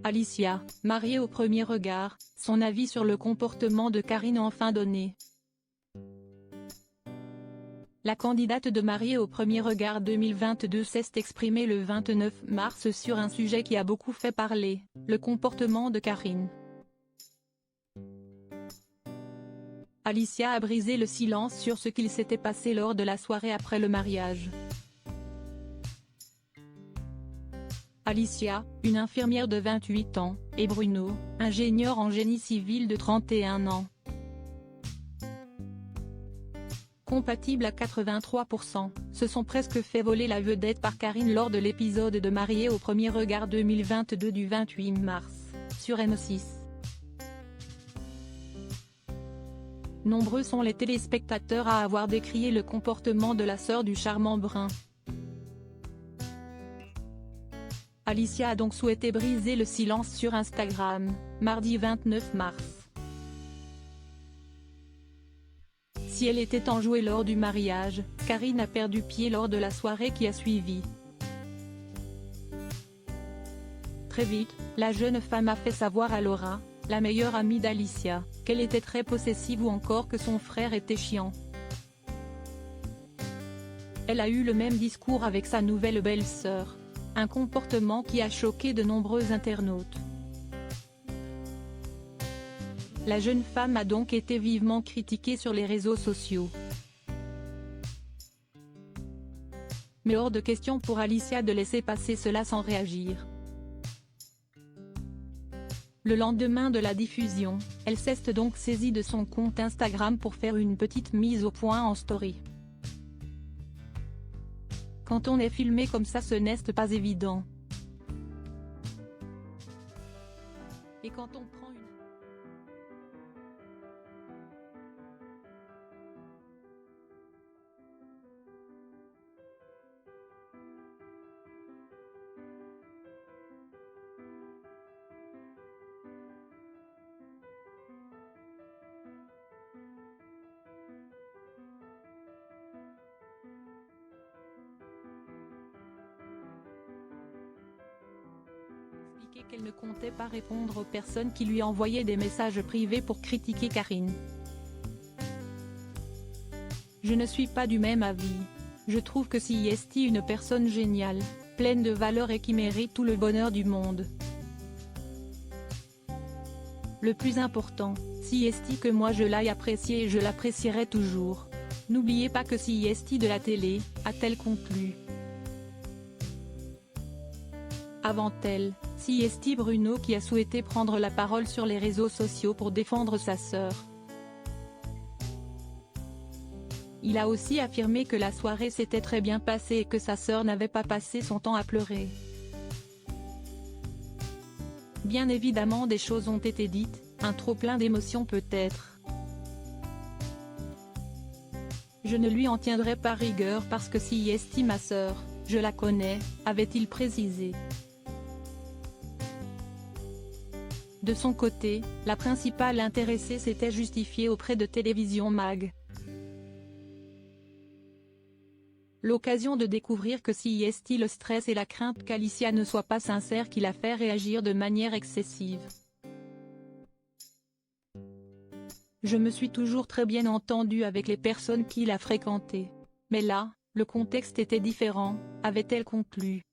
Alicia, mariée au premier regard, son avis sur le comportement de Karine enfin donné. La candidate de Mariée au premier regard 2022 s'est exprimée le 29 mars sur un sujet qui a beaucoup fait parler, le comportement de Karine. Alicia a brisé le silence sur ce qu'il s'était passé lors de la soirée après le mariage. Alicia, une infirmière de 28 ans, et Bruno, ingénieur en génie civil de 31 ans. Compatibles à 83%, se sont presque fait voler la vedette par Karine lors de l'épisode de Mariée au premier regard 2022 du 28 mars, sur M6. Nombreux sont les téléspectateurs à avoir décrié le comportement de la sœur du charmant brun. Alicia a donc souhaité briser le silence sur Instagram, mardi 29 mars. Si elle était enjouée lors du mariage, Karine a perdu pied lors de la soirée qui a suivi. Très vite, la jeune femme a fait savoir à Laura, la meilleure amie d'Alicia, qu'elle était très possessive ou encore que son frère était chiant. Elle a eu le même discours avec sa nouvelle belle-sœur. Un comportement qui a choqué de nombreux internautes. La jeune femme a donc été vivement critiquée sur les réseaux sociaux. Mais hors de question pour Alicia de laisser passer cela sans réagir. Le lendemain de la diffusion, elle s'est donc saisie de son compte Instagram pour faire une petite mise au point en story. Quand on est filmé comme ça, ce n'est pas évident. Et quand on prend une... qu'elle ne comptait pas répondre aux personnes qui lui envoyaient des messages privés pour critiquer Karine. Je ne suis pas du même avis. Je trouve que si est une personne géniale, pleine de valeurs et qui mérite tout le bonheur du monde. Le plus important, si est que moi je l'ai apprécié et je l'apprécierai toujours. N'oubliez pas que si est de la télé, a-t-elle conclu. Avant elle, si est Bruno qui a souhaité prendre la parole sur les réseaux sociaux pour défendre sa sœur. Il a aussi affirmé que la soirée s'était très bien passée et que sa sœur n'avait pas passé son temps à pleurer. Bien évidemment des choses ont été dites, un trop-plein d'émotions peut-être. Je ne lui en tiendrai pas rigueur parce que si est ma sœur, je la connais, avait-il précisé. De son côté, la principale intéressée s'était justifiée auprès de Télévision Mag. L'occasion de découvrir que si est le stress et la crainte qu'Alicia ne soit pas sincère qui l'a fait réagir de manière excessive. Je me suis toujours très bien entendue avec les personnes qui l'a fréquentée. Mais là, le contexte était différent, avait-elle conclu.